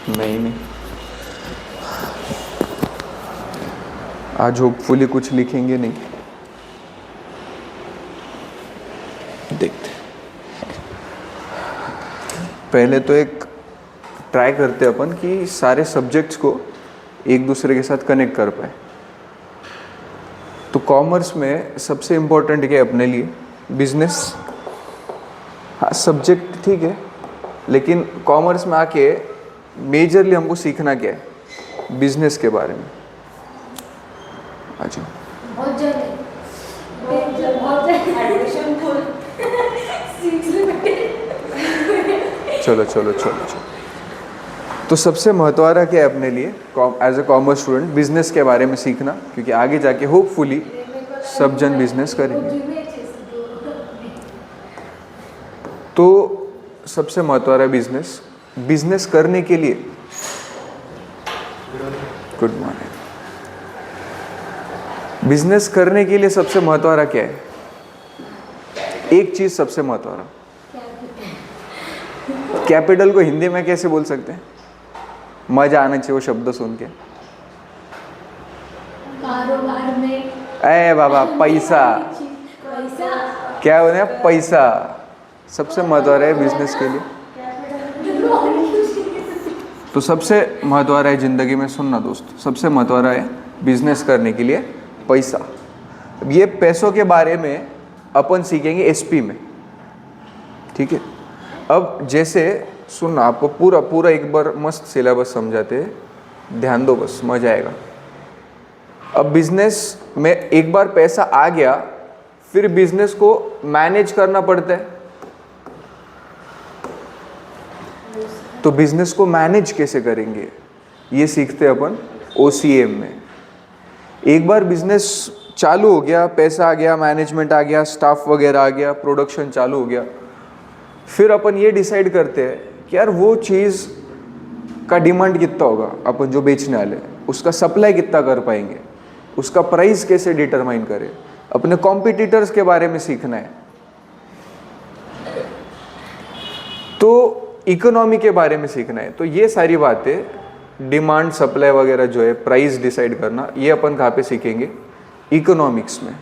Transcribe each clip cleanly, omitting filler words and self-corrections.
नहीं, आज होपफुली कुछ लिखेंगे नहीं, देखते। पहले तो एक ट्राई करते अपन कि सारे सब्जेक्ट्स को एक दूसरे के साथ कनेक्ट कर पाए। तो कॉमर्स में सबसे इम्पोर्टेंट क्या है अपने लिए? बिजनेस। हाँ, सब्जेक्ट ठीक है, लेकिन कॉमर्स में आके मेजरली हमको सीखना क्या है? बिजनेस के बारे में। अच्छा, बहुत जल्दी एडमिशन फुल चलो चलो चलो चलो। तो सबसे महत्व रहा क्या है अपने लिए as a commerce student? Business के बारे में सीखना, क्योंकि आगे जाके होपफुली सब जन बिजनेस करेंगे। तो सबसे महत्व रहा है बिजनेस। बिजनेस करने के लिए, गुड मॉर्निंग, बिजनेस करने के लिए सबसे महत्व रहा क्या है? एक चीज सबसे महत्व रहा, कैपिटल को हिंदी में कैसे बोल सकते हैं? मजा आना चाहिए वो शब्द सुन के। कारोबार में ए बाबा, पैसा। क्या होना? पैसा सबसे महत्व है बिजनेस के लिए। तो सबसे महत्व है जिंदगी में, सुनना दोस्त, सबसे महत्व है बिजनेस करने के लिए पैसा। ये पैसों के बारे में अपन सीखेंगे एसपी में, ठीक है? अब जैसे सुनना, आपको पूरा पूरा एक बार मस्त सिलेबस समझाते हैं, ध्यान दो बस, मजा आएगा। अब बिजनेस में एक बार पैसा आ गया, फिर बिजनेस को मैनेज करना पड़ता है। तो बिजनेस को मैनेज कैसे करेंगे ये सीखते हैं अपन ओसीएम में। एक बार बिजनेस चालू हो गया, पैसा आ गया, मैनेजमेंट आ गया, स्टाफ वगैरह आ गया, प्रोडक्शन चालू हो गया, फिर अपन ये डिसाइड करते हैं कि यार वो चीज़ का डिमांड कितना होगा, अपन जो बेचने वाले उसका सप्लाई कितना कर पाएंगे, उसका प्राइस कैसे डिटरमाइन करें, अपने कॉम्पिटिटर्स के बारे में सीखना है। तो इकोनॉमी के बारे में सीखना है। तो ये सारी बातें, डिमांड सप्लाई वगैरह जो है, प्राइस डिसाइड करना, ये अपन कहाँ पे सीखेंगे? इकोनॉमिक्स में।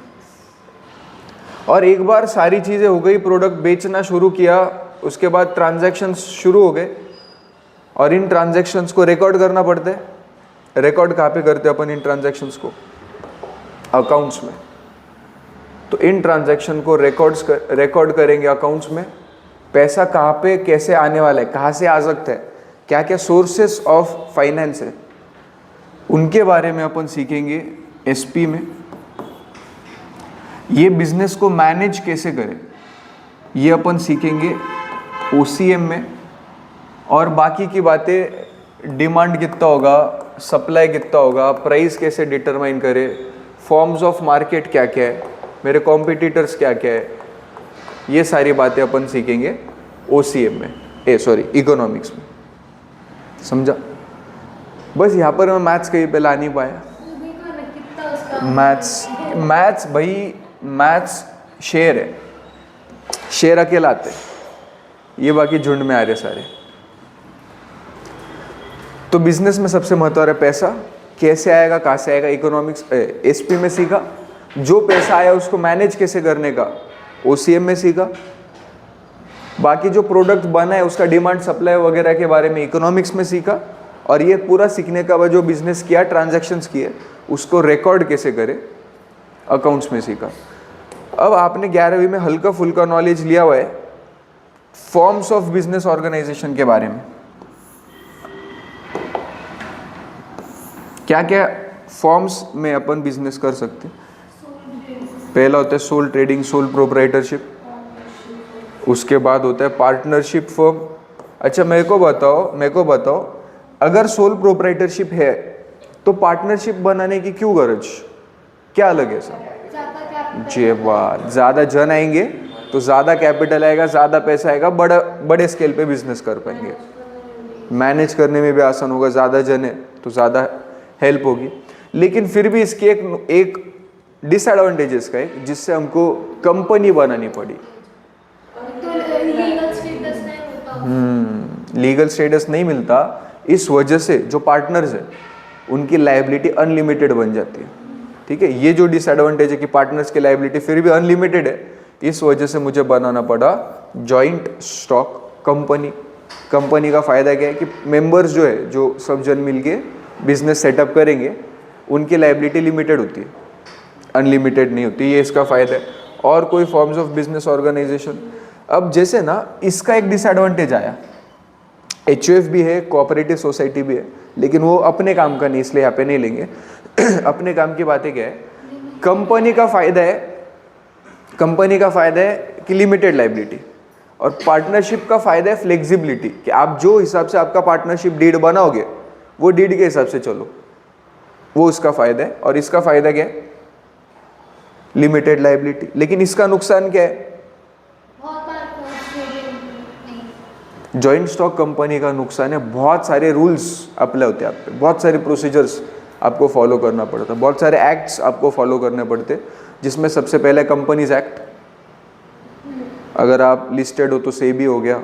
और एक बार सारी चीज़ें हो गई, प्रोडक्ट बेचना शुरू किया, उसके बाद ट्रांजैक्शंस शुरू हो गए, और इन ट्रांजैक्शंस को रिकॉर्ड करना पड़ता है। रिकॉर्ड कहाँ पे करते हैं अपन इन ट्रांजैक्शंस को? अकाउंट्स में। तो इन ट्रांजैक्शन को रिकॉर्ड करेंगे अकाउंट्स में। पैसा कहाँ पे कैसे आने वाला है, कहाँ से आ सकता है, क्या क्या सोर्सेस ऑफ फाइनेंस है, उनके बारे में अपन सीखेंगे एसपी में। ये बिजनेस को मैनेज कैसे करें ये अपन सीखेंगे ओसीएम में। और बाकी की बातें, डिमांड कितना होगा, सप्लाई कितना होगा, प्राइस कैसे डिटरमाइन करें, फॉर्म्स ऑफ मार्केट क्या क्या है, मेरे कॉम्पिटिटर्स क्या क्या है, ये सारी बातें अपन सीखेंगे ओसीएम में, इकोनॉमिक्स में। समझा? बस यहाँ पर मैं मैथ्स कहीं पे ला नहीं पाया। मैथ्स भाई, मैथ्स शेर है, शेर अकेला आते, ये बाकी झुंड में आ रहे सारे। तो बिजनेस में सबसे महत्व है पैसा, कैसे आएगा, कहाँ से आएगा, इकोनॉमिक्स एसपी में सीखा। जो पैसा आया उसको मैनेज कैसे करने का ओसीएम में सीखा। बाकी जो प्रोडक्ट बना है उसका डिमांड सप्लाई वगैरह के बारे में इकोनॉमिक्स में सीखा। और ये पूरा सीखने का बाद जो बिजनेस किया, ट्रांजैक्शंस किए, उसको रिकॉर्ड कैसे करें, अकाउंट्स में सीखा। अब आपने 11वीं में हल्का फुल्का नॉलेज लिया हुआ है फॉर्म्स ऑफ बिजनेस ऑर्गेनाइजेशन के बारे में। क्या क्या फॉर्म्स में अपन बिजनेस कर सकते हैं? पहला होता है सोल ट्रेडिंग, सोल प्रोप्राइटरशिप। उसके बाद होता है पार्टनरशिप फर्म। अच्छा, मेरे को बताओ अगर सोल प्रोप्राइटरशिप है तो पार्टनरशिप बनाने की क्यों गरज, क्या अलग है सर? जी वाह, ज़्यादा जन आएंगे तो ज़्यादा कैपिटल आएगा, ज़्यादा पैसा आएगा, बड़े स्केल पे बिजनेस कर पाएंगे, मैनेज करने में भी आसान होगा, ज़्यादा जन है तो ज़्यादा हेल्प होगी। लेकिन फिर भी इसकी एक डिसएडवांटेजेस का है, जिससे हमको कंपनी बनानी पड़ी। लीगल स्टेटस नहीं मिलता। लीगल स्टेटस नहीं मिलता, इस वजह से जो पार्टनर्स है उनकी लायबिलिटी अनलिमिटेड बन जाती है। ठीक है, ये जो डिसएडवांटेज है कि पार्टनर्स की लायबिलिटी फिर भी अनलिमिटेड है, इस वजह से मुझे बनाना पड़ा जॉइंट स्टॉक कंपनी। कंपनी का फ़ायदा क्या है कि मेंबर्स जो है, जो सब जन मिलके बिजनेस सेटअप करेंगे, उनकी लायबिलिटी लिमिटेड होती है, अनलिमिटेड नहीं होती। ये इसका फ़ायदा है। और कोई फॉर्म्स ऑफ बिजनेस ऑर्गेनाइजेशन, अब जैसे ना इसका एक डिसएडवांटेज आया, HUF भी है, कोऑपरेटिव सोसाइटी भी है, लेकिन वो अपने काम का नहीं, इसलिए यहाँ पे नहीं लेंगे। अपने काम की बातें क्या है, कंपनी का फ़ायदा है, कंपनी का फ़ायदा है कि लिमिटेड लायबिलिटी, और पार्टनरशिप का फ़ायदा है फ्लेक्सिबिलिटी, कि आप जो हिसाब से आपका पार्टनरशिप डीड बनाओगे वो डीड के हिसाब से चलो, वो उसका फ़ायदा है। और इसका फ़ायदा क्या है, लिमिटेड लायबिलिटी। लेकिन इसका नुकसान क्या है, बहुत बार नहीं। जॉइंट स्टॉक कंपनी का नुकसान है बहुत सारे रूल्स अप्लाई होते हैं आप पे, बहुत सारे प्रोसीजर्स आपको फॉलो करना पड़ता है, बहुत सारे एक्ट्स आपको फॉलो करने पड़ते, जिसमें सबसे पहले कंपनीज एक्ट, अगर आप लिस्टेड हो तो सेबी हो गया,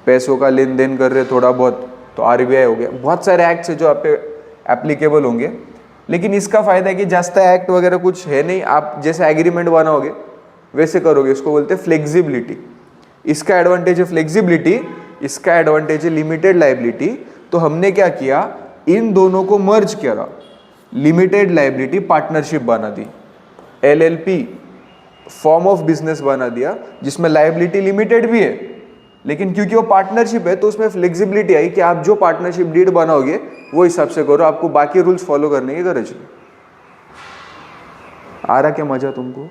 पैसों का लेन देन कर रहे थोड़ा बहुत तो RBI हो गया, बहुत सारे एक्ट्स है जो आप पे एप्लीकेबल होंगे। लेकिन इसका फ़ायदा है कि ज़्यादा एक्ट वगैरह कुछ है नहीं, आप जैसे एग्रीमेंट बनाओगे वैसे करोगे, इसको बोलते हैं फ्लेक्सिबिलिटी। इसका एडवांटेज है फ्लेक्सिबिलिटी, इसका एडवांटेज है लिमिटेड लायबिलिटी। तो हमने क्या किया, इन दोनों को मर्ज किया, लिमिटेड लायबिलिटी पार्टनरशिप बना दी, LLP फॉर्म ऑफ बिजनेस बना दिया, जिसमें लायबिलिटी लिमिटेड भी है, लेकिन क्योंकि वो पार्टनरशिप है तो उसमें फ्लेक्सिबिलिटी आई कि आप जो पार्टनरशिप डीड बनाओगे वो हिसाब से करो, आपको बाकी रूल्स फॉलो करने की गरज नहीं। आ रहा क्या मजा तुमको?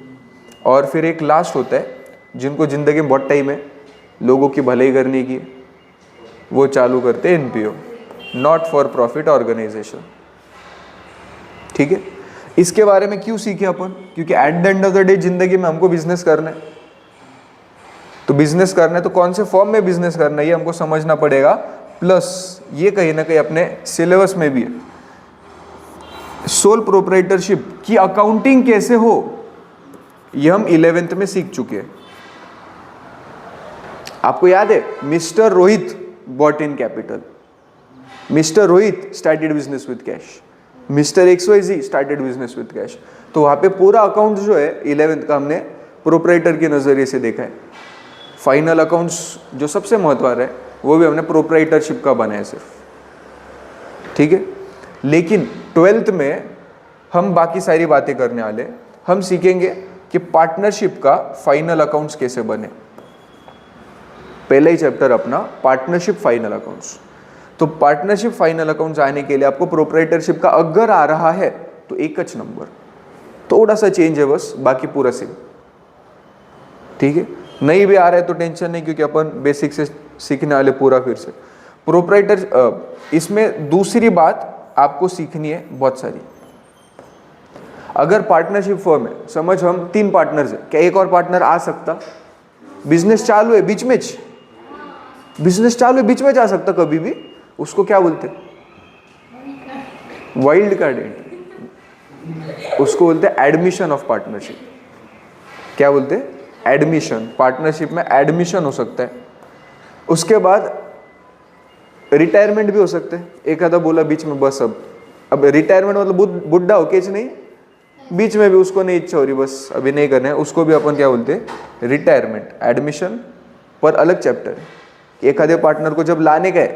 और फिर एक लास्ट होता है, जिनको जिंदगी में बहुत टाइम है लोगों की भलाई करने की, वो चालू करते हैं NPO, not for profit organisation. ठीक है, इसके बारे में क्यों सीखे अपन, क्योंकि at the end of the day जिंदगी में हमको बिजनेस करना है, तो बिजनेस करना है तो कौन से फॉर्म में बिजनेस करना है ये हमको समझना पड़ेगा। प्लस ये कहीं ना कहीं अपने सिलेबस में भी है, सोल प्रोप्राइटरशिप की अकाउंटिंग कैसे हो, ये हम 11th में सीख चुके हैं। आपको याद है, Mister Rohit bought in capital, Mister Rohit started business with cash, Mister XYZ started business with cash. तो वहाँ पे पूरा अकाउंट जो है 11th का हमने प्रोप्राइटर के नज़रिए से देखा है। फाइनल अकाउंट्स जो सबसे महत्वपूर्ण है वो भी हमने प्रोप्राइटरशिप का बनाया सिर्फ। ठीक है, लेकिन 12th में हम बाकी सारी बातें करने वाले, हम सीखेंगे कि पार्टनरशिप का फाइनल अकाउंट्स कैसे बने। पहला ही चैप्टर अपना पार्टनरशिप फाइनल अकाउंट्स। तो पार्टनरशिप फाइनल अकाउंट्स आने के लिए आपको प्रोप्राइटरशिप का अगर आ रहा है तो एक नंबर, थोड़ा सा चेंज है बस, बाकी पूरा सेम। ठीक है, नहीं भी आ रहा है तो टेंशन नहीं, क्योंकि अपन बेसिक से सीखने वाले पूरा फिर से। प्रोप्राइटर, इसमें दूसरी बात आपको सीखनी है बहुत सारी। अगर पार्टनरशिप फर्म है, समझ हम 3 पार्टनर्स है, क्या एक और पार्टनर आ सकता? बिजनेस चालू है बीच में, बिजनेस चालू है बीच में जा सकता कभी भी, उसको क्या बोलते हैं? वाइल्ड कार्ड एंट्री, उसको बोलते हैं एडमिशन ऑफ पार्टनरशिप। क्या बोलते हैं? एडमिशन। पार्टनरशिप में एडमिशन हो सकता है। उसके बाद रिटायरमेंट भी हो सकते हैं। एक आधा बोला बीच में बस, अब रिटायरमेंट मतलब बुढ़ा हो केच नहीं, बीच में भी उसको नहीं इच्छा हो रही, बस अभी नहीं करना है, उसको भी अपन क्या बोलते हैं? रिटायरमेंट। एडमिशन पर अलग चैप्टर है। एक आधे पार्टनर को जब लाने गए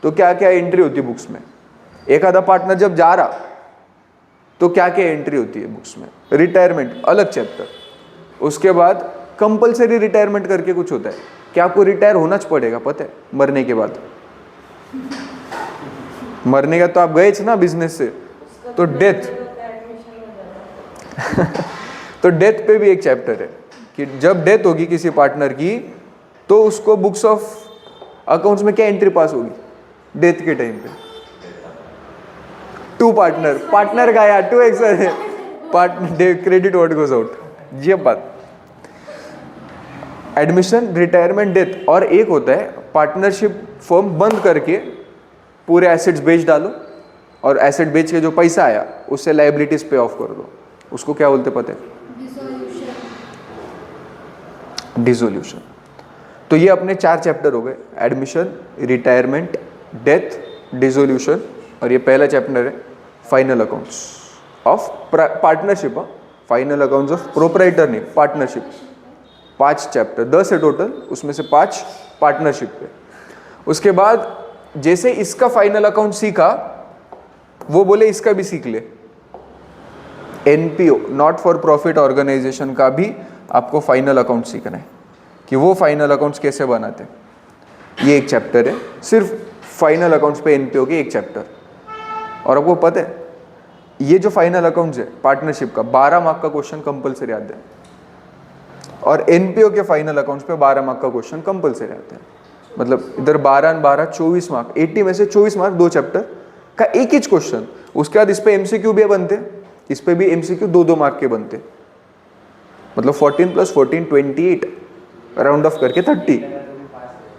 तो क्या क्या एंट्री होती है बुक्स में, एक आधा पार्टनर जब जा रहा तो क्या क्या एंट्री होती है बुक्स में, रिटायरमेंट अलग चैप्टर। उसके बाद कंपलसरी रिटायरमेंट करके कुछ होता है कि आपको रिटायर होना पड़ेगा, पता है, मरने के बाद। मरने का तो आप गए ना बिजनेस से, तो डेथ तो डेथ पे भी एक चैप्टर है कि जब डेथ होगी किसी पार्टनर की तो उसको बुक्स ऑफ अकाउंट्स में क्या एंट्री पास होगी डेथ के टाइम पे। 2 पार्टनर गया 2x है, partner credit what goes out, ये बात। Admission, retirement, death. और एक होता है पार्टनरशिप फर्म बंद करके पूरे एसेट्स बेच डालो और एसेट बेच के जो पैसा आया उससे लायबिलिटीज पे ऑफ कर दो, उसको क्या बोलते पता है? डिसोल्यूशन। तो ये अपने 4 चैप्टर हो गए, एडमिशन, रिटायरमेंट, डेथ, डिसोल्यूशन, और ये पहला चैप्टर है final accounts of partnership. Final accounts of proprietor नहीं, पार्टनरशिप। 5 चैप्टर, 10 है टोटल, उसमें से 5 पार्टनरशिप पे। उसके बाद जैसे इसका फाइनल अकाउंट सीखा, वो बोले इसका भी सीख ले। NPO, not for profit organisation का भी आपको फाइनल अकाउंट सीखना है कि वो फाइनल अकाउंट्स कैसे बनाते हैं। ये एक चैप्टर है, सिर्फ फाइनल अकाउंट्स पे एनपीओ के एक चैप्टर। और आपको पता है ये जो फाइनल अकाउंट्स है पार्टनरशिप का, 12 मार्क का क्वेश्चन कंपलसरी आता है, और एनपीओ के फाइनल अकाउंट्स पे 12 मार्क का क्वेश्चन कंपलसरी आता है। मतलब इधर 12 और 12 24 मार्क, 80 में से 24 मार्क 2 चैप्टर का एक ही क्वेश्चन। उसके बाद इस पे एमसीक्यू भी बनते, इस पे भी एमसीक्यू 2-2 मार्क के बनते। मतलब 14 + 14 28, राउंड ऑफ करके 30।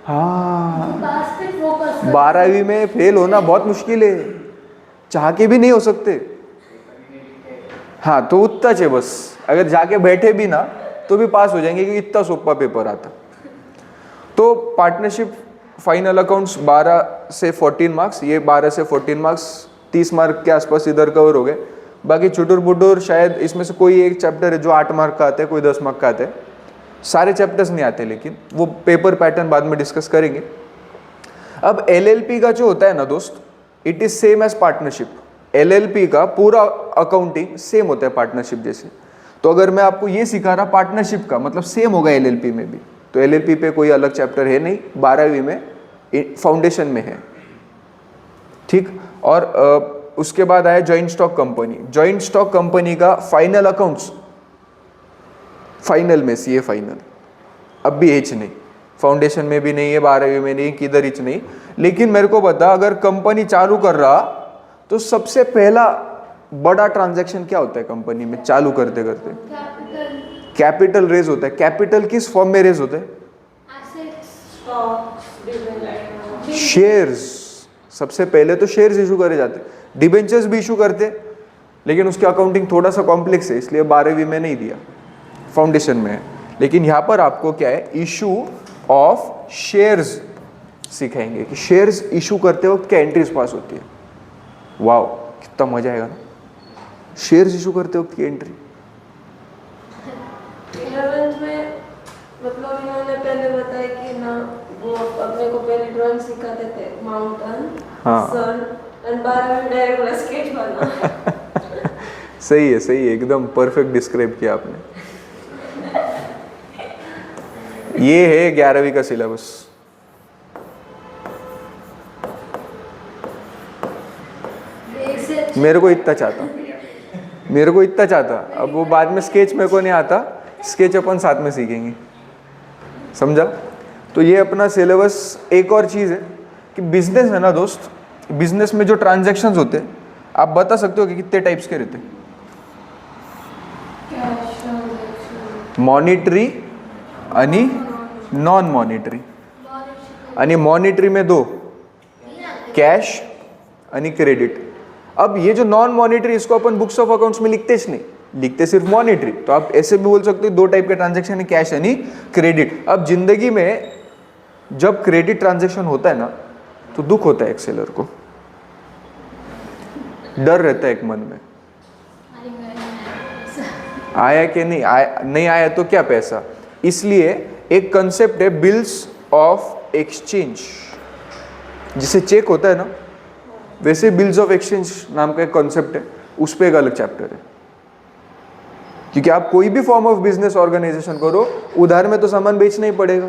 हाँ, पास पे फोकस 12वीं में फेल होना बहुत मुश्किल है, चाह के भी नहीं हो सकते। हाँ, तो उतना है बस, अगर जाके बैठे भी ना तो भी पास हो जाएंगे, क्योंकि इतना सोपा पेपर आता। तो पार्टनरशिप फाइनल अकाउंट्स 12 से 14 मार्क्स, ये 12 से 14 मार्क्स 30 मार्क के आसपास इधर कवर हो गए। बाकी चुटुर पुटुर शायद इसमें से कोई एक चैप्टर है जो 8 मार्क का आता है, कोई 10 मार्क का आता है। सारे चैप्टर्स नहीं आते, लेकिन वो पेपर पैटर्न बाद में डिस्कस करेंगे। अब एलएलपी का जो होता है ना दोस्त, it is same as partnership. LLP का पूरा अकाउंटिंग सेम होता है पार्टनरशिप जैसे। तो अगर मैं आपको ये सिखा रहा पार्टनरशिप का, मतलब सेम होगा एलएलपी में भी। तो एलएलपी पे कोई अलग चैप्टर है नहीं, 12वीं में फाउंडेशन में है, ठीक। और उसके बाद आया joint stock company. Joint stock company का फाइनल अकाउंट्स फाइनल में सीए फाइनल, अब भी एच नहीं, फाउंडेशन में भी नहीं है, 12वीं में नहीं, किधर एच नहीं। लेकिन मेरे को बता, अगर कंपनी चालू कर रहा तो सबसे पहला बड़ा ट्रांजैक्शन क्या होता है कंपनी में चालू करते करते? कैपिटल, कैपिटल रेज होता है। कैपिटल किस फॉर्म में रेज होता है? Assets, stocks, dividend, shares. सबसे पहले तो शेयर्स इशू करे जाते, डिबेंचर्स भी इशू करते, लेकिन उसकी अकाउंटिंग थोड़ा सा कॉम्प्लेक्स है, इसलिए 12वीं में नहीं दिया, फाउंडेशन में है। लेकिन यहाँ पर आपको क्या है, इशू ऑफ शेयर्स सिखाएंगे कि शेयर्स इशू करते वक्त क्या एंट्रीज पास होती है। वाओ, कितना मजा आएगा ना शेयर्स इशू करते वक्त की एंट्री। 11th में मतलब इन्होंने पहले बताया कि ना वो अपने को पहले ड्राइंग सिखाते थे, माउंटेन, हाँ। सन, एंड 12वीं में डायरेक्ट स्केच बना। सही है, सही है, एकदम परफेक्ट डिस्क्राइब किया आपने। ये है 11वीं का सिलेबस। मेरे को इतना चाहता, अब वो बाद में स्केच मेरे को नहीं आता, स्केच अपन साथ में सीखेंगे, समझा। तो ये अपना सिलेबस। एक और चीज़ है कि बिजनेस है ना दोस्त, बिजनेस में जो ट्रांजैक्शंस होते हैं, आप बता सकते हो कि कितने टाइप्स के रहते हैं? मॉनिटरी आणि नॉन मॉनिटरी। आणि मॉनिटरी में 2, कैश आणि क्रेडिट। अब ये जो नॉन मॉनिटरी, इसको अपन बुक्स ऑफ अकाउंट्स में लिखते नहीं, लिखते सिर्फ मॉनिटरी। तो आप ऐसे भी बोल सकते हो 2 टाइप के ट्रांजैक्शन है, कैश यानी क्रेडिट। अब जिंदगी में जब क्रेडिट ट्रांजैक्शन होता है ना, तो दुख होता है एक सेलर को, डर रहता है एक मन में, आया कि नहीं आया, नहीं आया तो क्या पैसा। इसलिए एक कंसेप्ट है बिल्स ऑफ एक्सचेंज, जिसे चेक होता है ना, वैसे बिल्स ऑफ एक्सचेंज नाम का एक कॉन्सेप्ट है, उस पर एक अलग चैप्टर है। क्योंकि आप कोई भी फॉर्म ऑफ बिजनेस ऑर्गेनाइजेशन करो, उधार में तो सामान बेचना ही पड़ेगा।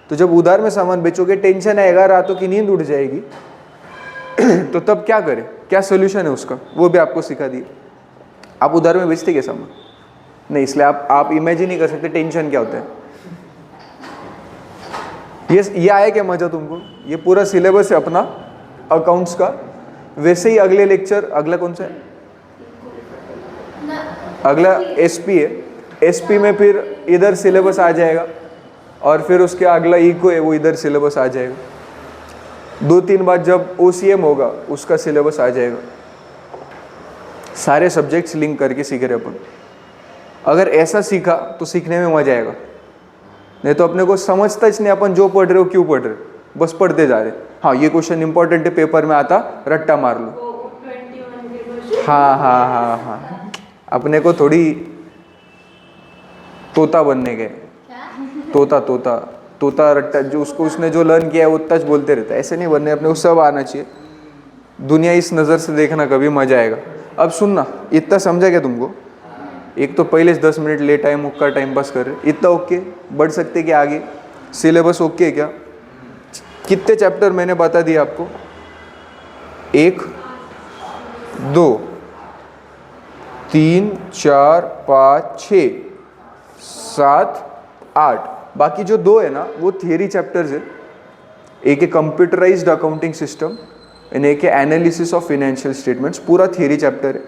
तो जब उधार में सामान बेचोगे, टेंशन आएगा, रातों की नींद उड़ जाएगी, तो तब क्या करें, क्या सोल्यूशन है उसका, वो भी आपको सिखा दिया। आप उधार में बेचते क्या सामान? नहीं, इसलिए आप इमेजिन नहीं कर सकते टेंशन क्या होता है। ये आया क्या मजा तुमको? ये पूरा सिलेबस है अपना अकाउंट्स का। वैसे ही अगले लेक्चर, अगला कौन सा है? अगला एसपी है। एसपी में फिर इधर सिलेबस आ जाएगा, और फिर उसके अगला इको है, वो इधर सिलेबस आ जाएगा। 2-3 बार जब ओसीएम होगा, उसका सिलेबस आ जाएगा। सारे सब्जेक्ट्स लिंक करके सीख रहे अपन। अगर ऐसा सीखा तो सीखने में मजा आएगा, नहीं तो अपने को समझता ही नहीं अपन जो पढ़ रहे हो क्यों पढ़ रहे हो। बस पढ़ते जा रहे। हाँ ये क्वेश्चन इंपॉर्टेंट है, पेपर में आता, रट्टा मार लो। वो 21 के क्वेश्चन। हाँ हाँ हाँ हाँ, अपने को थोड़ी तोता बनने गए, तोता तोता तोता रट्टा, जो उसको उसने जो लर्न किया है वो टच बोलते रहता है, ऐसे नहीं बनने, अपने को सब आना चाहिए। दुनिया इस नज़र से देखना, कभी मजा आएगा। अब सुनना, इतना समझा क्या तुमको? एक तो पहले 10 मिनट लेट आए, मुक्का टाइम पास कर रहे, इतना ओके? बढ़ सकते क्या आगे? सिलेबस ओके है क्या? कितने चैप्टर मैंने बता दिया आपको? 1 2 3 4 5 6 7 8, बाकी जो 2 है ना वो थियरी चैप्टर्स है। एक है कंप्यूटराइज्ड अकाउंटिंग सिस्टम एंड एक है एनालिसिस ऑफ फाइनेंशियल स्टेटमेंट्स, पूरा थियरी चैप्टर है,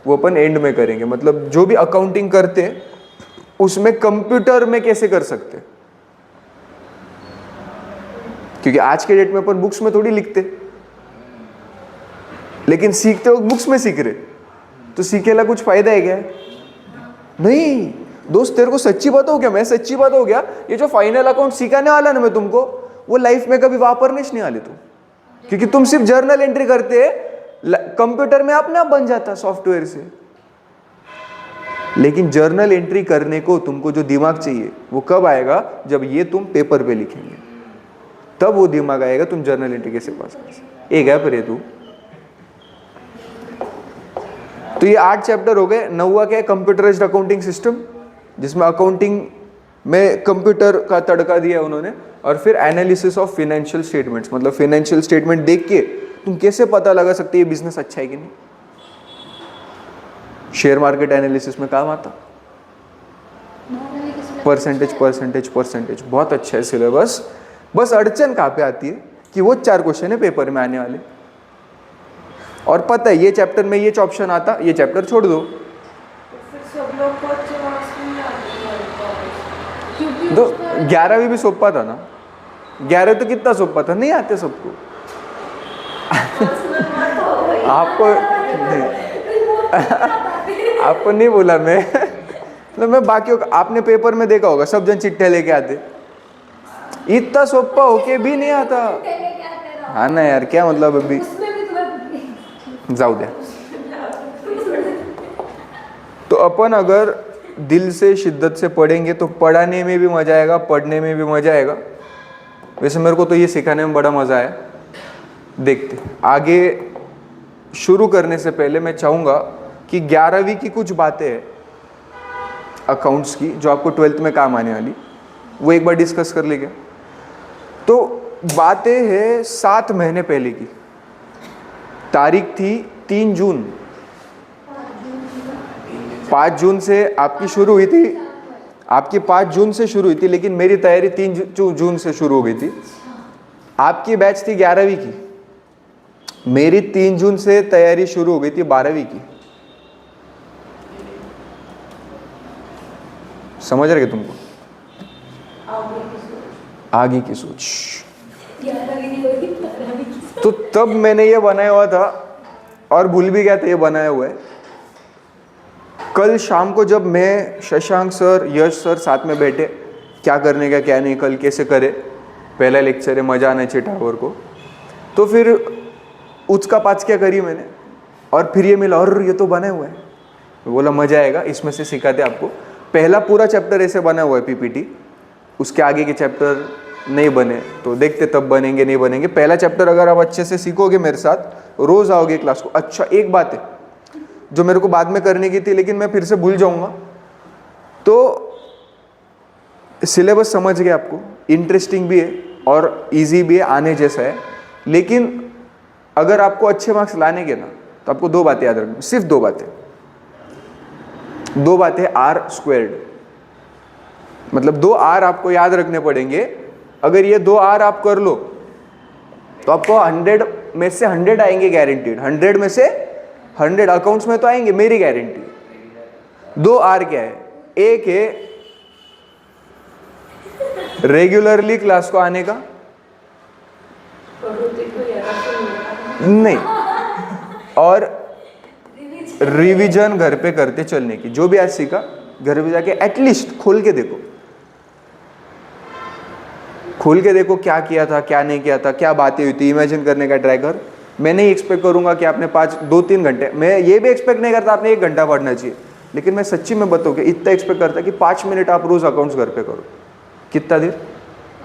वो अपन एंड में करेंगे। मतलब जो भी अकाउंटिंग करते हैं उसमें कंप्यूटर में कैसे कर सकते हैं, क्योंकि आज के डेट में अपन बुक्स में थोड़ी लिखते, लेकिन सीखते हो बुक्स में सीख रहे, तो सीखेला कुछ फायदा है क्या? नहीं दोस्त, तेरे को सच्ची बात हो गया, मैं सच्ची बात हो गया, ये जो फाइनल अकाउंट सिखाने वाला ना मैं तुमको, वो लाइफ में कभी वापरने नहीं वाले तुम, क्योंकि तुम सिर्फ जर्नल एंट्री करते, कंप्यूटर में अपने आप बन जाता सॉफ्टवेयर से। लेकिन जर्नल एंट्री करने को तुमको जो दिमाग चाहिए वो कब आएगा? जब ये तुम पेपर पे लिखेंगे, तब वो दिमाग आएगा तुम जर्नल एंट्री कैसे पास कर सकते। एक है पर तू, तो ये 8 चैप्टर हो गए। 9वां क्या है? कंप्यूटराइज्ड अकाउंटिंग सिस्टम, जिसमें अकाउंटिंग में कंप्यूटर का तड़का दिया उन्होंने। और फिर एनालिसिस ऑफ फाइनेंशियल स्टेटमेंट्स, मतलब फाइनेंशियल स्टेटमेंट देख के तुम कैसे पता लगा सकते ये बिजनेस अच्छा है कि नहीं। शेयर मार्केट एनालिसिस में काम आता, परसेंटेज परसेंटेज परसेंटेज, बहुत अच्छा है सिलेबस। बस अड़चन कहाँ पे आती है कि वो 4 क्वेश्चन है पेपर में आने वाले, और पता है ये चैप्टर में ये ऑप्शन आता, ये चैप्टर छोड़ दो। फिर सब लोग को अच्छे मार्क्स नहीं आते, क्योंकि तो 11वीं भी सोपा था ना, 11 तो कितना सोपा था, नहीं आते सबको। आपको नहीं, आपको नहीं बोला मैं, मतलब मैं बाकियों का, आपने पेपर में देखा होगा सब जन चिट्ठे लेके आते, इतना सोपा होके भी नहीं आता। हाँ ना यार, क्या मतलब अभी जाऊ दे। तो अपन अगर दिल से शिद्दत से पढ़ेंगे तो पढ़ाने में भी मजा आएगा, पढ़ने में भी मजा आएगा। वैसे मेरे को तो ये सिखाने में बड़ा मजा आया। देखते आगे, शुरू करने से पहले मैं चाहूँगा कि 11वीं की कुछ बातें हैं अकाउंट्स की जो आपको 12th में काम आने वाली, वो एक बार डिस्कस कर लेंगे। तो बातें हैं 7 महीने पहले की, तारीख थी 3 जून, 5 जून से आपकी शुरू हुई थी, आपकी 5 जून से शुरू हुई थी, लेकिन मेरी तैयारी 3 जून से शुरू हो गई थी। आपकी बैच थी 11वीं की, मेरी 3 जून से तैयारी शुरू हो गई थी 12वीं की। समझ रहे तुमको? आगे की सोच। तो तब मैंने ये बनाया हुआ था और भूल भी गया था ये बनाया हुआ है। कल शाम को जब मैं, शशांक सर, यश सर साथ में बैठे, क्या करने का क्या नहीं, कल कैसे करे, पहला लेक्चर है, मजा आना चाहिए टावर को, तो फिर उसका पाँच क्या करी मैंने, और फिर ये मिला और ये तो बना हुआ है, बोला मजा आएगा, इसमें से सिखाते आपको। पहला पूरा चैप्टर ऐसे बना हुआ है पीपीटी, उसके आगे के चैप्टर नहीं बने तो देखते तब बनेंगे नहीं बनेंगे। पहला चैप्टर अगर आप अच्छे से सीखोगे मेरे साथ, रोज आओगे क्लास को। अच्छा एक बात है जो मेरे को बाद में करने की थी लेकिन मैं फिर से भूल जाऊंगा, तो सिलेबस समझ गए आपको, इंटरेस्टिंग भी है और इजी भी है, आने जैसा है। लेकिन अगर आपको अच्छे मार्क्स लाने के ना, तो आपको 2 बातें याद रखनी, सिर्फ 2 बातें। 2 बातें R², मतलब 2 R आपको याद रखने पड़ेंगे। अगर ये 2 R आप कर लो तो आपको 100 में से 100 आएंगे गारंटीड, 100 में से 100 अकाउंट्स में तो आएंगे, मेरी गारंटी। 2 R क्या है? एक है रेगुलरली क्लास को आने का, नहीं, और रिवीजन घर पे करते चलने की। जो भी आज सीखा घर पे जाके एटलीस्ट खोल के देखो, खोल के देखो क्या किया था, क्या नहीं किया था, क्या बातें हुई थी, इमेजिन करने का ट्राई कर। मैं नहीं एक्सपेक्ट करूंगा कि आपने 2-3 घंटे, मैं ये भी एक्सपेक्ट नहीं करता आपने 1 घंटा पढ़ना चाहिए, लेकिन मैं सच्ची में बताऊँ कि इतना एक्सपेक्ट करता कि 5 मिनट आप रोज़ अकाउंट्स घर पे करो। कितना देर?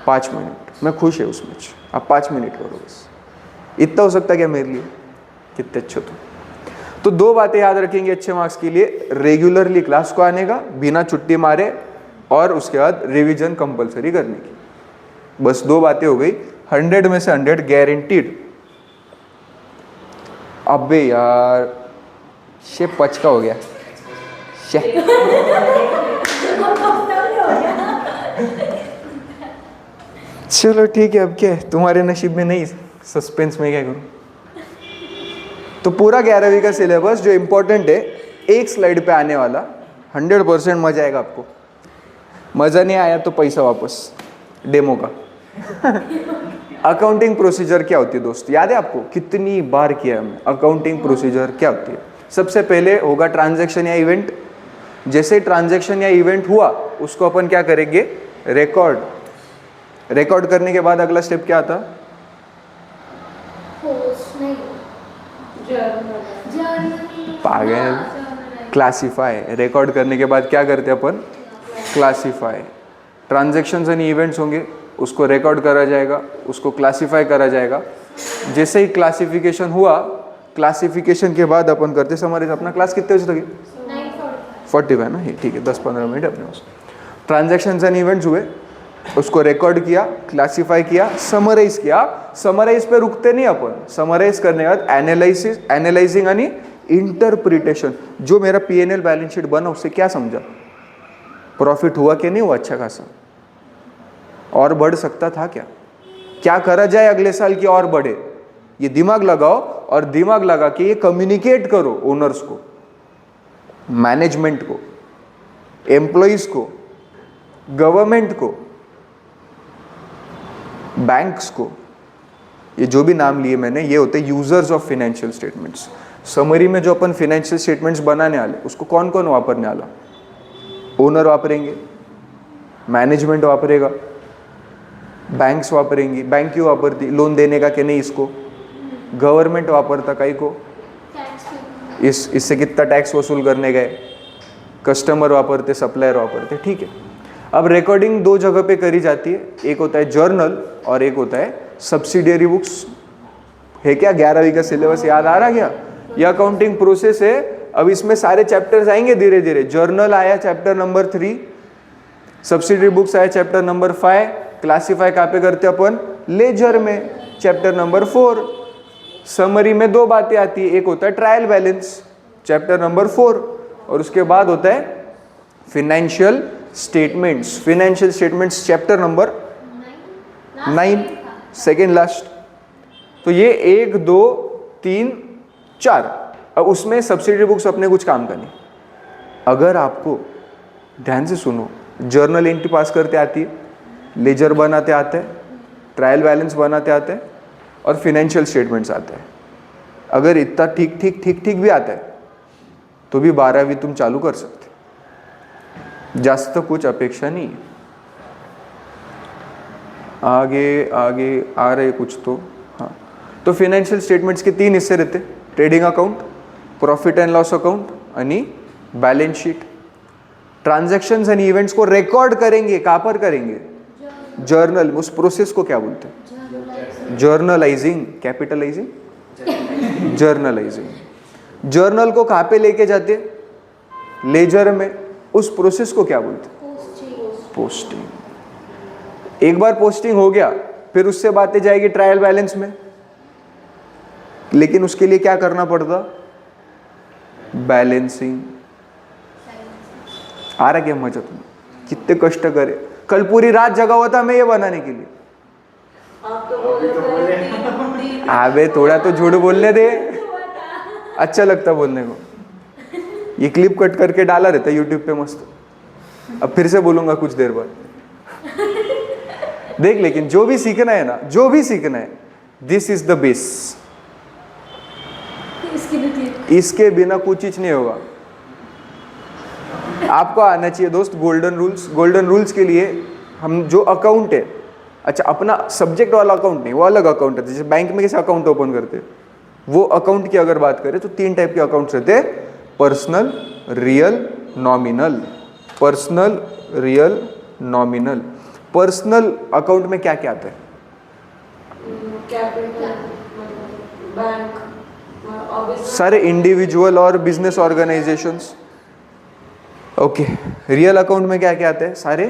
5 मिनट। मैं खुश है उसमें, आप 5 मिनट करो बस। इतना हो सकता क्या मेरे लिए? कितने अच्छे तो 2 बातें याद रखेंगे अच्छे मार्क्स के लिए, रेगुलरली क्लास को आने का बिना छुट्टी मारे, और उसके बाद रिवीजन कंपलसरी करने की। बस 2 बातें हो गई, 100 में से 100 गारंटीड। अबे यार शे पचका हो गया शे। चलो ठीक है, अब क्या है तुम्हारे नसीब में, नहीं सस्पेंस में क्या करूं। तो पूरा 11वीं का सिलेबस जो इम्पोर्टेंट है एक स्लाइड पे आने वाला, 100% मजा आएगा आपको। मजा नहीं आया तो पैसा वापस डेमो का। अकाउंटिंग प्रोसीजर क्या होती है दोस्त, याद है आपको? कितनी बार किया हमने। अकाउंटिंग प्रोसीजर क्या होती है? सबसे पहले होगा ट्रांजैक्शन या इवेंट। जैसे ट्रांजैक्शन या इवेंट हुआ उसको अपन क्या करेंगे? रिकॉर्ड। रिकॉर्ड करने के बाद अगला स्टेप क्या आता? पोस्ट नहीं, जर्नल, पागल। क्लासीफाई। रिकॉर्ड करने के बाद क्या करते हैं अपन? क्लासीफाई। ट्रांजैक्शंस एंड इवेंट्स होंगे, उसको रिकॉर्ड करा जाएगा, उसको क्लासीफाई करा जाएगा। जैसे ही क्लासिफिकेशन हुआ, क्लासिफिकेशन के बाद अपन करते समराइज। अपना क्लास कितने बजे तक है? 45 ना, ठीक है, 10-15 मिनट अपने पास। ट्रांजैक्शंस एंड इवेंट्स हुए, उसको रिकॉर्ड किया, क्लासीफाई किया, समराइज किया। समराइज पे रुकते नहीं अपन, समराइज करने के बाद एनालाइजिंग आणि इंटरप्रिटेशन। जो मेरा P&L बैलेंस शीट बना उससे क्या समझा? प्रॉफिट हुआ कि नहीं हुआ अच्छा खासा? और बढ़ सकता था क्या? क्या करा जाए अगले साल की और बढ़े? ये दिमाग लगाओ, और दिमाग लगा के ये कम्युनिकेट करो ओनर्स को, मैनेजमेंट को, एम्प्लॉइज को, गवर्नमेंट को, बैंक्स को। ये जो भी नाम लिए मैंने, ये होते users of financial statements. Summary में जो अपन फाइनेंशियल स्टेटमेंट्स बनाने वाले उसको कौन कौन वापरने वाला? ओनर वापरेंगे, मैनेजमेंट वापरेगा, बैंक्स वापरेंगी। बैंक क्यों वापरती? लोन देने का कि नहीं इसको। गवर्नमेंट वापरता काई को? इससे कितना टैक्स वसूल करने गए। कस्टमर वापरते, सप्लायर वापरते, ठीक है। अब रिकॉर्डिंग 2 जगह पे करी जाती है, एक होता है जर्नल और एक होता है सब्सिडियरी बुक्स। है क्या 11वीं का सिलेबस याद आ रहा क्या? ये अकाउंटिंग प्रोसेस है। अब इसमें सारे चैप्टर्स आएंगे धीरे धीरे। जर्नल आया चैप्टर नंबर 3, सब्सिडियरी बुक्स आया चैप्टर नंबर 5, क्लासीफाई कहाँ पे करते अपन? लेजर में, चैप्टर नंबर 4। समरी में 2 बातें आती है, एक होता है ट्रायल बैलेंस चैप्टर नंबर 4, और उसके बाद होता है financial statements. Financial statements chapter number 9, second last. तो ये 1, 2, 3, 4। अब उसमें सब्सिडियरी बुक्स अपने कुछ काम करनी। अगर आपको ध्यान से सुनो, जर्नल एंट्री पास करते आती है, लेजर बनाते आते हैं, ट्रायल बैलेंस बनाते आते हैं, और फिनेंशियल स्टेटमेंट्स आते हैं। अगर इतना ठीक ठीक भी आता है तो भी 12वीं तुम चालू कर सकते। जास्त कुछ अपेक्षा नहीं है। आगे आगे आ रहे कुछ तो। हाँ, तो फिनेंशियल स्टेटमेंट्स के 3 हिस्से रहते: trading account, profit and loss account आणि balance sheet. Transactions and events को रिकॉर्ड करेंगे, कहाँ पर करेंगे? जर्नल। उस प्रोसेस को क्या बोलते हैं? जर्नलाइजिंग। Capitalising, journalising. जर्नल को कहाँ पे लेके जाते? लेजर में। उस प्रोसेस को क्या बोलते? पोस्टिंग। एक बार पोस्टिंग हो गया, फिर उससे बातें जाएगी ट्रायल बैलेंस में। लेकिन उसके लिए क्या करना पड़ता? बैलेंसिंग। आ रहा क्या मजा तुम्हें? कितने कष्ट करे, कल पूरी रात जगा हुआ था मैं ये बनाने के लिए। आप तो बोले थे। अबे थोड़ा तो झूठ बोलने दे, अच्छा लगता बोलने को। ये क्लिप कट करके डाला रहता यूट्यूब पे मस्त। अब फिर से बोलूंगा कुछ देर बाद, देख। लेकिन जो भी सीखना है ना, जो भी सीखना है, दिस इज द बेस। इसके बिना कुछ चीज नहीं होगा। आपको आना चाहिए दोस्त गोल्डन रूल्स। गोल्डन रूल्स के लिए हम जो अकाउंट है अच्छा, अपना सब्जेक्ट वाला अकाउंट नहीं, वो अलग अकाउंट है। जैसे बैंक में कैसे अकाउंट ओपन करते हैं, वो अकाउंट की अगर बात करें तो 3 टाइप के अकाउंट्स रहते हैं, personal, real, nominal. Personal, real, nominal. Personal account में क्या क्या आता है? कैपिटल, बैंक, सारे इंडिविजुअल और business organisations. Okay, real account में क्या क्या आते हैं? सारे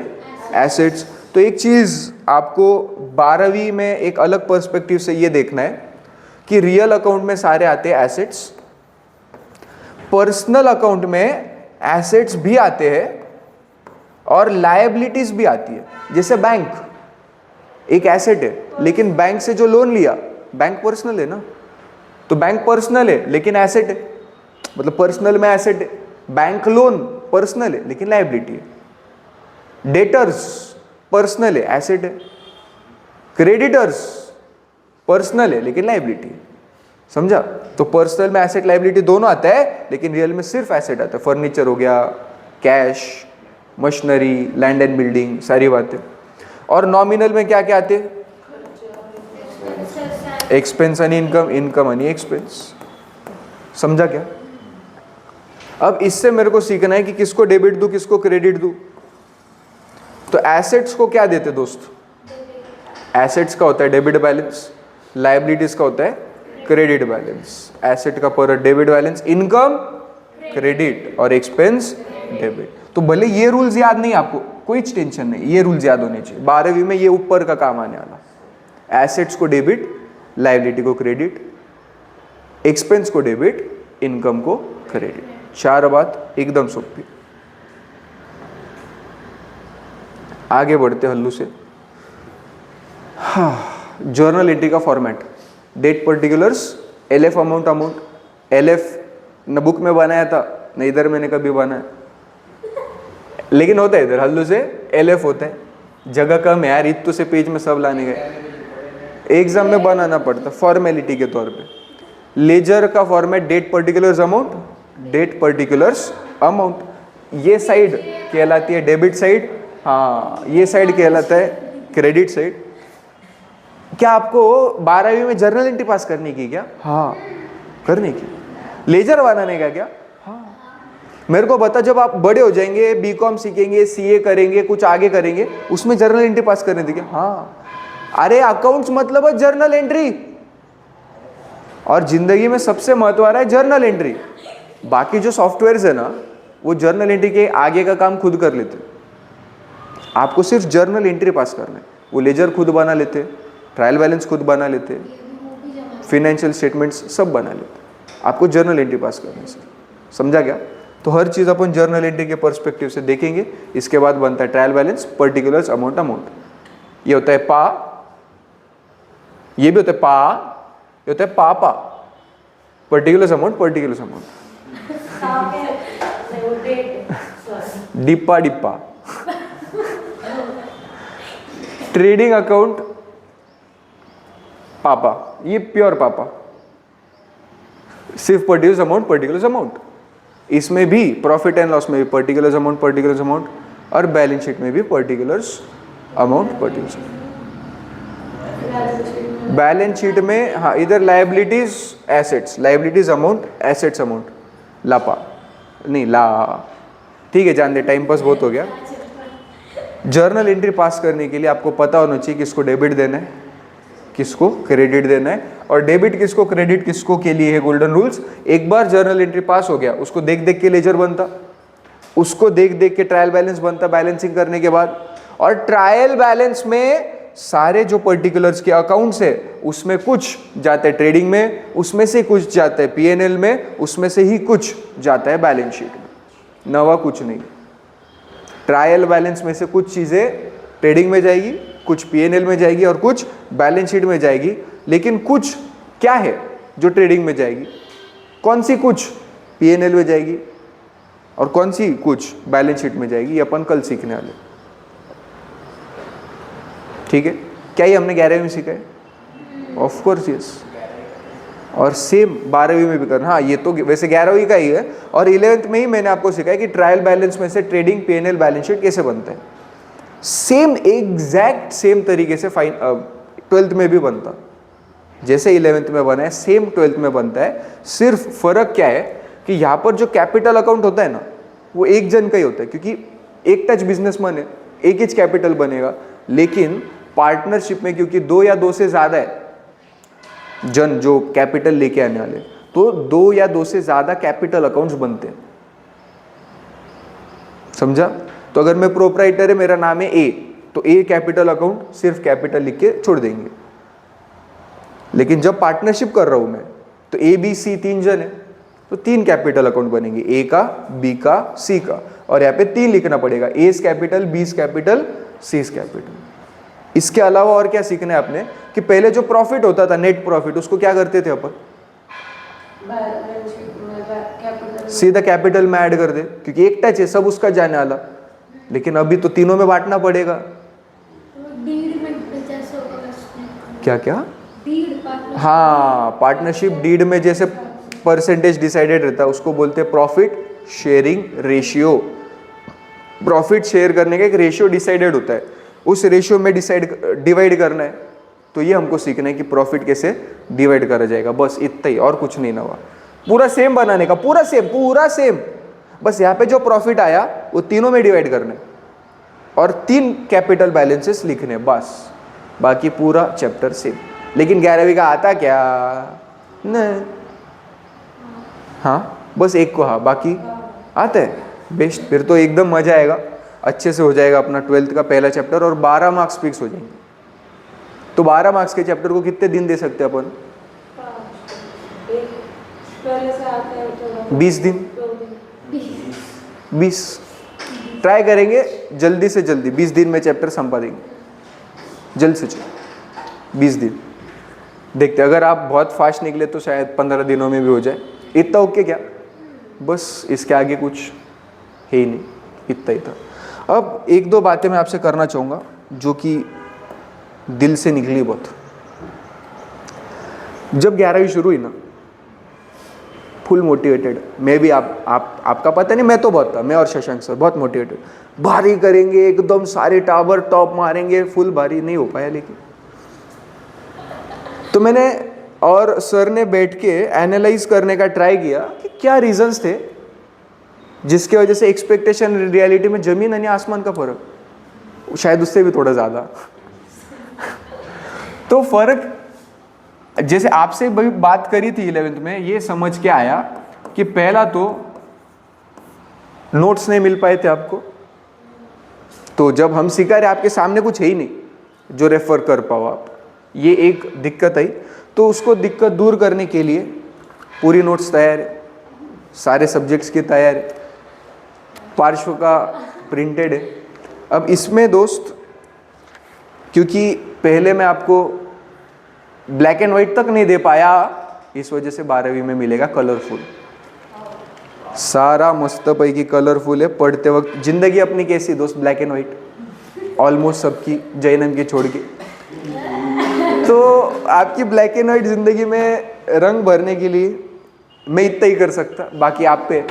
एसेट्स। तो एक चीज आपको 12वीं में एक अलग पर्सपेक्टिव से ये देखना है कि रियल अकाउंट में सारे आते हैं एसेट्स, पर्सनल अकाउंट में एसेट्स भी आते हैं और लायबिलिटीज भी आती है। जैसे बैंक एक एसेट है, लेकिन बैंक से जो लोन लिया, बैंक पर्सनल है ना, तो बैंक पर्सनल है लेकिन एसेट है, मतलब पर्सनल में एसेट है। बैंक लोन पर्सनल है लेकिन लायबिलिटी है। डेटर्स पर्सनल है, एसेट है। क्रेडिटर्स पर्सनल है लेकिन लायबिलिटी है। समझा? तो पर्सनल में एसेट लायबिलिटी दोनों आता है, लेकिन रियल में सिर्फ एसेट आता है। फर्नीचर हो गया, cash, machinery, land and building, सारी बातें। और नॉमिनल में क्या क्या आते हैं? Expense and income, income and expense. समझा क्या? अब इससे मेरे को सीखना है कि किसको डेबिट दूं, किसको क्रेडिट दूं। तो एसेट्स को क्या देते दोस्त? एसेट्स का होता है डेबिट बैलेंस, लायबिलिटीज का होता है क्रेडिट बैलेंस। एसेट का पर डेबिट बैलेंस, इनकम क्रेडिट और एक्सपेंस डेबिट। तो भले ये रूल्स याद नहीं आपको, कोई टेंशन नहीं, ये रूल्स याद होने चाहिए। 12वीं में ये ऊपर का काम आने वाला। एसेट्स को डेबिट, लायबिलिटी को क्रेडिट, एक्सपेंस को डेबिट, इनकम को क्रेडिट। 4 बात एकदम सोपी। आगे बढ़ते हल्लू से। हाँ, जर्नल एंट्री का format, date particulars, LF amount. LF न बुक में बनाया था न इधर मैंने कभी बनाया, लेकिन होता है इधर हल्लू से एलएफ होता है। जगह कम है यार, इतने से पेज में सब लाने गए, एग्जाम में बनाना पड़ता फॉर्मेलिटी के तौर पे। लेजर का format date particulars amount, date particulars amount. ये साइड कहलाती है डेबिट साइड, हाँ ये साइड कहलाता है क्रेडिट साइड। क्या आपको 12वीं में जर्नल एंट्री पास करने की क्या? हाँ करने की। लेजर बनाने का क्या? हाँ। मेरे को बता, जब आप बड़े हो जाएंगे, बीकॉम सीखेंगे, सीए करेंगे, कुछ आगे करेंगे, उसमें जर्नल एंट्री पास करने देंगे? हाँ। अरे अकाउंट्स मतलब है जर्नल एंट्री, और जिंदगी में सबसे महत्व आ रहा है जर्नल एंट्री। बाकी जो सॉफ्टवेयर्स है ना, वो जर्नल एंट्री के आगे का काम खुद कर लेते। आपको सिर्फ जर्नल एंट्री पास करना है। वो लेजर खुद बना लेते, ट्रायल बैलेंस खुद बना लेते, फिनेंशियल स्टेटमेंट्स सब बना लेते। आपको जर्नल एंट्री पास करना है सर। समझा क्या? तो हर चीज़ अपन जर्नल एंट्री के पर्सपेक्टिव से देखेंगे। इसके बाद बनता है trial balance, particulars, amount. Amount ये होता है पा, ये भी होता है पा, ये होता है पापा। पर्टिकुलर्स अमाउंट, पर्टिकुलर्स अमाउंट, डिप्पा डिप्पा। ट्रेडिंग अकाउंट पापा, ये प्योर पापा। सिर्फ पर्टिकुलर्स अमाउंट, पर्टिकुलर्स अमाउंट। इसमें भी प्रॉफिट एंड लॉस में भी पर्टिकुलर्स अमाउंट, पर्टिकुलर्स अमाउंट, और बैलेंस शीट में भी particulars amount, particulars. Balance sheet में हाँ, इधर liabilities assets, liabilities amount, assets amount, लापा नहीं ला। ठीक है, जान दे, टाइम पास बहुत हो गया। जर्नल एंट्री पास करने के लिए आपको पता होना चाहिए किसको डेबिट देना है, किसको क्रेडिट देना है, और डेबिट किसको, क्रेडिट किसको के लिए है। Golden rules. एक बार जर्नल एंट्री पास हो गया, उसको देख देख के लेजर बनता, उसको देख देख के ट्रायल बैलेंस बनता बैलेंसिंग करने के बाद। और ट्रायल बैलेंस में सारे जो पर्टिकुलर्स के अकाउंट्स है, उसमें कुछ जाता है ट्रेडिंग में, उसमें से कुछ जाता है पीएनएल में, उसमें से ही कुछ जाता है बैलेंस शीट में। नवा कुछ नहीं। ट्रायल बैलेंस में से कुछ चीज़ें ट्रेडिंग में जाएगी, कुछ पीएनएल में जाएगी और कुछ बैलेंस शीट में जाएगी। लेकिन कुछ क्या है जो ट्रेडिंग में जाएगी, कौन सी कुछ पीएनएल में जाएगी और कौन सी कुछ बैलेंस शीट में जाएगी, ये अपन कल सीखने वाले। ठीक है? क्या ये हमने 11वीं में सीखा है? Of course yes. और सेम 12वीं में भी करना। हाँ, ये तो वैसे 11वीं का ही है, और 11th में ही मैंने आपको सिखाया कि ट्रायल बैलेंस में से ट्रेडिंग पीएनएल बैलेंस शीट कैसे बनता है। सेम एग्जैक्ट सेम तरीके से ट्वेल्थ में भी बनता, जैसे 11th में बना है सेम 12th में बनता है। सिर्फ फर्क क्या है कि यहाँ पर जो कैपिटल अकाउंट होता है ना वो एक जन का ही होता है, क्योंकि एक टच बिजनेसमैन है, एक ही कैपिटल बनेगा। लेकिन पार्टनरशिप में क्योंकि 2 या 2 से ज्यादा है जन जो कैपिटल लेके आने वाले, तो 2 या 2 से ज्यादा कैपिटल अकाउंट्स बनते हैं। समझा? तो अगर मैं प्रोप्राइटर है, मेरा नाम है ए, तो ए कैपिटल अकाउंट सिर्फ कैपिटल लिख के छोड़ देंगे। लेकिन जब पार्टनरशिप कर रहा हूं मैं, तो ए बी सी 3 जन है, तो 3 कैपिटल अकाउंट बनेंगे, ए का, बी का, सी का, और यहाँ पे 3 लिखना पड़ेगा, ए कैपिटल, बी कैपिटल, सी कैपिटल। इसके अलावा और क्या सीखना है आपने कि पहले जो प्रॉफिट होता था, नेट प्रॉफिट, उसको क्या करते थे अपन, सीधा कैपिटल में ऐड कर दे, क्योंकि एक टच है, सब उसका जाने वाला। लेकिन अभी तो तीनों में बांटना पड़ेगा। डीड में जैसे होगा उसमें। क्या क्या? Deed partnership. हाँ, पार्टनरशिप डीड में जैसे परसेंटेज डिसाइडेड रहता है, उसको बोलते हैं profit sharing ratio. Profit share करने का एक रेशियो डिसाइडेड होता है, उस रेशियो में डिवाइड करना है। तो ये हमको सीखना है कि प्रॉफिट कैसे डिवाइड करा जाएगा, बस इतना ही, और कुछ नहीं नवा। पूरा सेम बनाने का, पूरा सेम, बस यहाँ पे जो प्रॉफिट आया वो तीनों में डिवाइड करना है और 3 कैपिटल बैलेंसेस लिखने, बस। बाकी पूरा चैप्टर सेम। लेकिन 11वीं का आता क्या? नहीं, हाँ बस एक को, हाँ बाकी आता है। बेस्ट, फिर तो एकदम मजा आएगा, अच्छे से हो जाएगा अपना 12th का पहला चैप्टर, और 12 मार्क्स फिक्स हो जाएंगे। तो 12 मार्क्स के चैप्टर को कितने दिन दे सकते हैं अपन? 20 दिन, 20 ट्राई करेंगे जल्दी से जल्दी, 20 दिन में चैप्टर संपा देंगे, जल्द से जल्द 20 दिन। देखते, अगर आप बहुत फास्ट निकले तो शायद 15 दिनों में भी हो जाए। इतना ओके क्या? बस इसके आगे कुछ है ही नहीं, इतना ही था। अब 1-2 बातें मैं आपसे करना चाहूँगा जो कि दिल से निकली बहुत। जब 11वीं शुरू हुई ना, फुल मोटिवेटेड मैं भी, आपका पता नहीं, मैं तो बहुत था, मैं और शशांक सर बहुत मोटिवेटेड, भारी करेंगे एकदम, सारे टावर टॉप मारेंगे, फुल भारी नहीं हो पाया। लेकिन तो मैंने और सर ने बैठ के एनालाइज करने का ट्राई किया कि क्या रीजंस थे जिसके वजह से एक्सपेक्टेशन रियलिटी में जमीन यानी आसमान का फर्क, शायद उससे भी थोड़ा ज़्यादा। तो फर्क जैसे आपसे भी बात करी थी 11th में, ये समझ के आया कि पहला तो नोट्स नहीं मिल पाए थे आपको, तो जब हम सिखा रहे आपके सामने कुछ है ही नहीं जो रेफर कर पाओ आप, ये एक दिक्कत आई। तो उसको दिक्कत दूर करने के लिए पूरी नोट्स तैयार है, सारे सब्जेक्ट्स की तैयार है, पार्श्व का प्रिंटेड है। अब इसमें दोस्त, क्योंकि पहले मैं आपको ब्लैक एंड व्हाइट तक नहीं दे पाया, इस वजह से 12वीं में मिलेगा कलरफुल, सारा मस्त पैकी कलरफुल है। पढ़ते वक्त जिंदगी अपनी कैसी दोस्त, ब्लैक एंड व्हाइट ऑलमोस्ट सबकी, जैनम की छोड़ के। तो आपकी ब्लैक एंड व्हाइट जिंदगी में रंग भरने के लिए मैं इतना ही कर सकता, बाकी आप पे।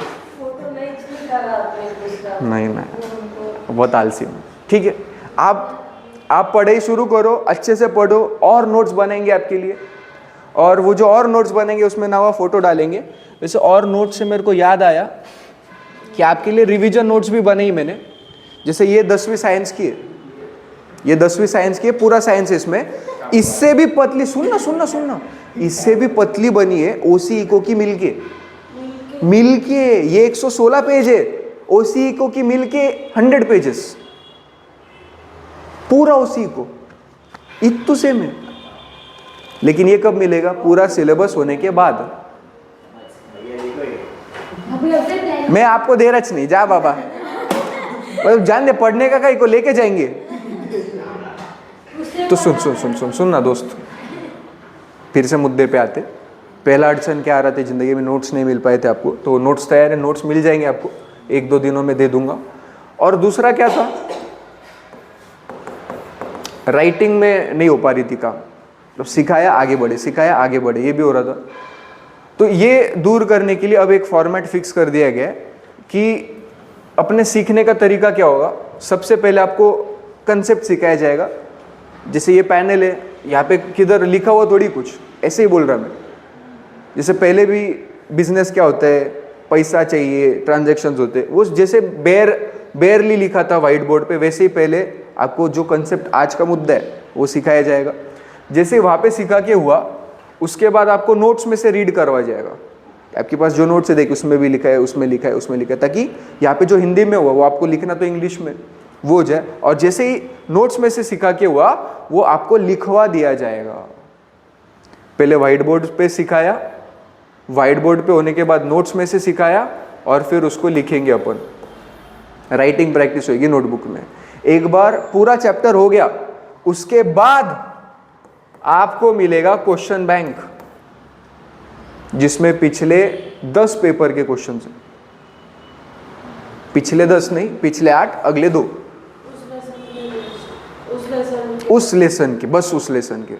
नहीं, बहुत आलसी हूँ। ठीक है, आप पढ़ाई शुरू करो, अच्छे से पढ़ो, और नोट्स बनेंगे आपके लिए, और वो जो और नोट्स बनेंगे उसमें नवा फोटो डालेंगे। वैसे और नोट्स से मेरे को याद आया कि आपके लिए रिवीजन नोट्स भी बने ही मैंने। जैसे ये 10वीं साइंस की है, ये 10वीं साइंस की है, पूरा साइंस है इसमें। इससे भी पतली, सुनना, इससे भी पतली बनी है ओसी इको की मिलके ये 116 पेज है, ओसी इको की मिलके 100 पेजेस, पूरा उसी को इतु से में। लेकिन ये कब मिलेगा? पूरा सिलेबस होने के बाद। मैं आपको दे रच नहीं, जा बाबा, मतलब जान दे, पढ़ने का कहीं को लेके जाएंगे। तो सुन ना दोस्त, फिर से मुद्दे पे आते। पहला अड़चन क्या आ रहा था जिंदगी में, नोट्स नहीं मिल पाए थे आपको, तो नोट्स तैयार है, नोट्स मिल जाएंगे आपको, 1-2 दिनों में दे दूंगा। और दूसरा क्या था, राइटिंग में नहीं हो पा रही थी काम, तो सिखाया आगे बढ़े, ये भी हो रहा था। तो ये दूर करने के लिए अब एक फॉर्मेट फिक्स कर दिया गया है कि अपने सीखने का तरीका क्या होगा। सबसे पहले आपको कंसेप्ट सिखाया जाएगा। जैसे ये पैनल है, यहाँ पे किधर लिखा हुआ थोड़ी कुछ, ऐसे ही बोल रहा मैं। जैसे पहले भी बिजनेस क्या होता है, पैसा चाहिए, ट्रांजैक्शंस होते हैं, वो जैसे बेयरली लिखा था वाइट बोर्ड पे, वैसे ही पहले आपको जो कंसेप्ट आज का मुद्दा है वो सिखाया जाएगा। जैसे वहाँ पे सिखा के हुआ, उसके बाद आपको नोट्स में से रीड करवाया जाएगा। आपके पास जो नोट्स है देखिए, उसमें भी लिखा है, उसमें लिखा है, उसमें लिखा है, ताकि यहाँ पे जो हिंदी में हुआ वो आपको लिखना तो इंग्लिश में वो हो जाए। और जैसे ही नोट्स में से सिखा के हुआ, वो आपको लिखवा दिया जाएगा। पहले व्हाइट बोर्ड पे सिखाया, व्हाइट बोर्ड पे होने के बाद नोट्स में से सिखाया, और फिर उसको लिखेंगे अपन। राइटिंग प्रैक्टिस होगी नोटबुक में। एक बार पूरा चैप्टर हो गया, उसके बाद आपको मिलेगा क्वेश्चन बैंक, जिसमें पिछले 10 पेपर के क्वेश्चंस हैं। पिछले 10 नहीं, पिछले 8, अगले 2 उस लेसन के, बस उस लेसन के।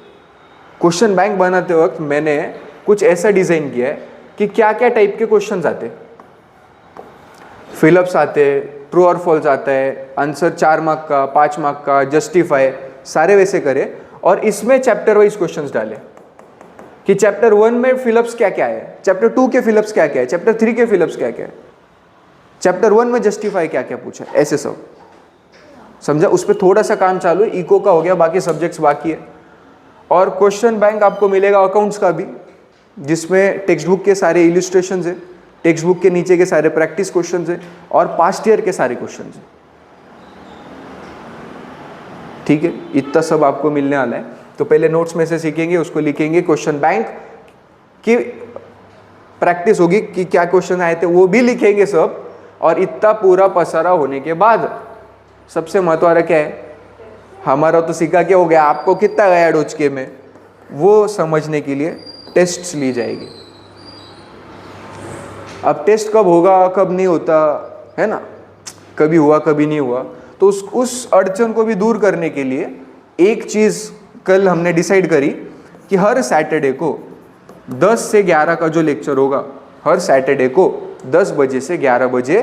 क्वेश्चन बैंक बनाते वक्त मैंने कुछ ऐसा डिजाइन किया है कि क्या क्या टाइप के क्वेश्चंस आते, फिलअप्स आते, ट्रू और फॉल्स आता है, आंसर 4 मार्क का, 5 मार्क का, जस्टिफाई, सारे वैसे करे। और इसमें चैप्टर वाइज क्वेश्चंस डाले कि चैप्टर 1 में फिलअप्स क्या क्या है, चैप्टर 2 के फिलअप्स क्या क्या है, चैप्टर 3 के फिलअप्स क्या क्या है, चैप्टर 1 में जस्टिफाई क्या क्या पूछा, ऐसे सब समझा। उस पर थोड़ा सा काम चालू है, इको का हो गया, बाकी सब्जेक्ट्स बाकी है। और क्वेश्चन बैंक आपको मिलेगा अकाउंट्स का भी, जिसमें टेक्स्ट बुक के सारे इलिस्ट्रेशन है, टेक्स्ट बुक के नीचे के सारे प्रैक्टिस क्वेश्चन है, और पास्ट ईयर के सारे क्वेश्चन है। ठीक है, इतना सब आपको मिलने वाला है। तो पहले नोट्स में से सीखेंगे, उसको लिखेंगे, क्वेश्चन बैंक की प्रैक्टिस होगी कि क्या क्वेश्चन आए थे वो भी लिखेंगे सब। और इतना पूरा पसारा होने के बाद सबसे महत्वपूर्ण क्या है, हमारा तो सीखा क्या हो गया, आपको कितना गया डोचके में, वो समझने के लिए टेस्ट्स ली जाएगी। अब टेस्ट कब होगा कब नहीं होता है ना, कभी हुआ कभी नहीं हुआ, तो उस अड़चन को भी दूर करने के लिए एक चीज़ कल हमने डिसाइड करी कि हर सैटरडे को 10 से 11 का जो लेक्चर होगा, हर सैटरडे को 10 बजे से 11 बजे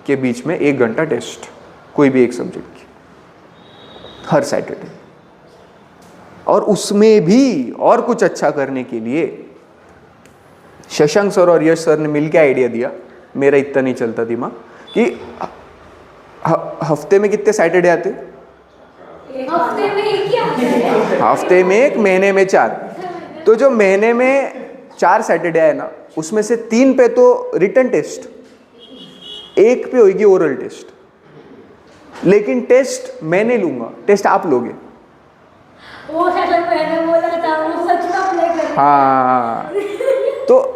के बीच में 1 घंटा टेस्ट, कोई भी एक सब्जेक्ट की, हर सैटरडे। और उसमें भी और कुछ अच्छा करने के लिए शशांक सर और यश सर ने मिलकर आइडिया दिया, मेरा इतना नहीं चलता दिमाग, कि हफ्ते में कितने सैटरडे आते, हफ्ते में एक ही आता है। हफ्ते में 1, महीने में 4। तो जो महीने में 4 सैटरडे है ना, उसमें से 3 पे तो रिटन टेस्ट, 1 पे होगी ओरल टेस्ट। लेकिन टेस्ट मैं नहीं लूंगा, टेस्ट आप लोगे। वो मैंने बोला था, वो सच में अप्लाई कर। हाँ, तो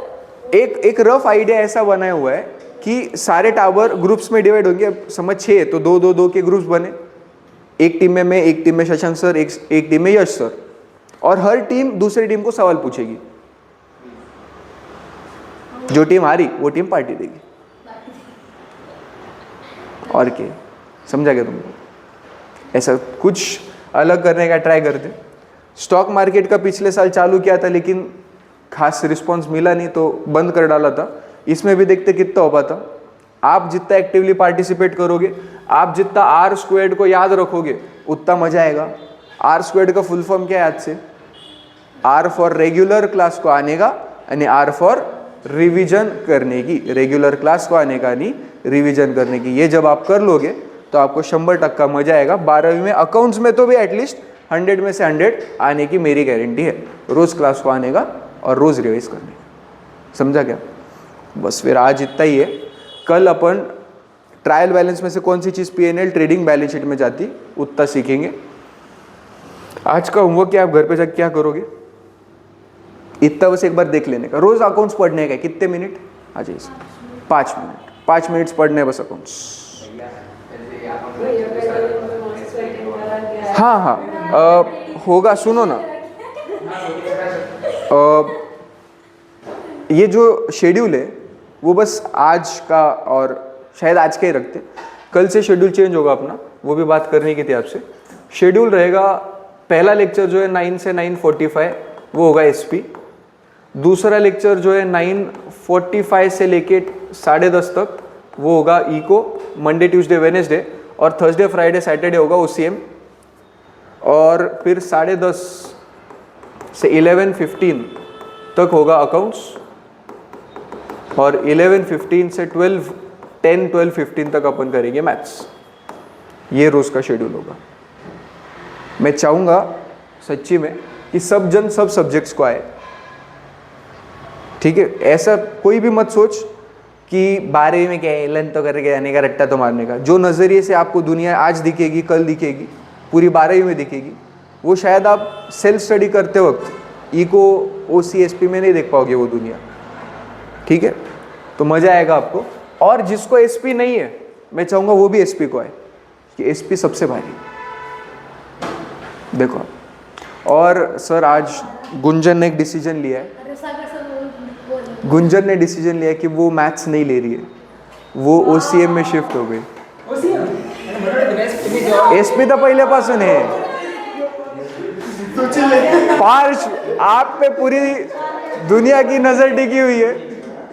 एक रफ आइडिया ऐसा बनाया हुआ है कि सारे टावर ग्रुप्स में डिवाइड होंगे। समझ 6 तो 2-2-2 के ग्रुप्स बने, एक टीम में मैं, एक टीम में शशांक सर, एक टीम में यश सर, और हर टीम दूसरी टीम को सवाल पूछेगी। जो टीम हारी वो टीम पार्टी देगी। और क्या, समझा क्या तुमको? ऐसा कुछ अलग करने का ट्राई करते। स्टॉक मार्केट का पिछले साल चालू किया था, लेकिन खास रिस्पॉन्स मिला नहीं तो बंद कर डाला था। इसमें भी देखते कितना हो पाता। आप जितना एक्टिवली पार्टिसिपेट करोगे, आप जितना आर स्क्वायर्ड को याद रखोगे, उतना मजा आएगा। आर स्क्वायर्ड का फुल फॉर्म क्या है याद से? आर फॉर रेगुलर क्लास को आने का यानी आर फॉर रिवीजन करने की, रेगुलर क्लास को आने का नहीं रिवीजन करने की। ये जब आप कर लोगे तो आपको 100% मजा आएगा। 12वीं में अकाउंट्स में तो भी एटलीस्ट 100 में से 100 आने की मेरी गारंटी है। रोज क्लास को आने का और रोज रिवाइज करने का। समझा क्या? बस फिर आज इतना ही है। कल अपन ट्रायल बैलेंस में से कौन सी चीज़ P&L ट्रेडिंग बैलेंस शीट में जाती उतना सीखेंगे। आज का होमवर्क क्या, आप घर पे जाकर क्या करोगे? इतना बस एक बार देख लेने का। रोज अकाउंट्स पढ़ने का कितने मिनट? आ जाइए 5 मिनट, 5 मिनट्स पढ़ने बस अकाउंट्स। हाँ हाँ होगा, सुनो ना। ये जो शेड्यूल है वो बस आज का और शायद आज का ही रखते, कल से शेड्यूल चेंज होगा अपना, वो भी बात करने की थी आपसे। शेड्यूल रहेगा, पहला लेक्चर जो है 9 से 9:45 वो होगा SP। दूसरा लेक्चर जो है 9:45 से लेके 10:30 तक वो होगा इको, मंडे ट्यूसडे वेडनेसडे, और थर्सडे फ्राइडे सैटरडे होगा OCM। और फिर 10:30 से 11:15 तक होगा अकाउंट्स, और 11:15 से 12:15 तक अपन करेंगे मैथ्स। ये रोज़ का शेड्यूल होगा। मैं चाहूँगा सच्ची में कि सब जन सब सब्जेक्ट्स को आए, ठीक है। ऐसा कोई भी मत सोच कि 12वीं में क्या है, लन तो करके आने का, रट्टा तो मारने का। जो नज़रिए से आपको दुनिया आज दिखेगी, कल दिखेगी, पूरी 12वीं में दिखेगी, वो शायद आप सेल्फ स्टडी करते वक्त इको OCSP में नहीं देख पाओगे वो दुनिया, ठीक है। तो मज़ा आएगा आपको। और जिसको SP नहीं है, मैं चाहूँगा वो भी SP को आए, कि SP सबसे भारी देखो। और सर आज गुंजन ने एक डिसीजन लिया है, अरे सागर सर बोल गुंजन ने डिसीजन लिया है कि वो मैथ्स नहीं ले रही है, वो OCM में शिफ्ट हो गई। SP तर पहिल्यापासून आहे। पार्श, आप पे पूरी दुनिया की नजर टिकी हुई है।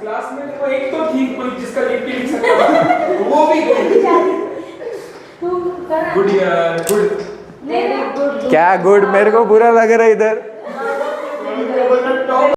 क्लास में देखो एक तो ठीक कोई जिसका लिख सकता था, वो भी तू करा गुड यार, गुड। नहीं क्या गुड, मेरे को बुरा लग रहा है इधर।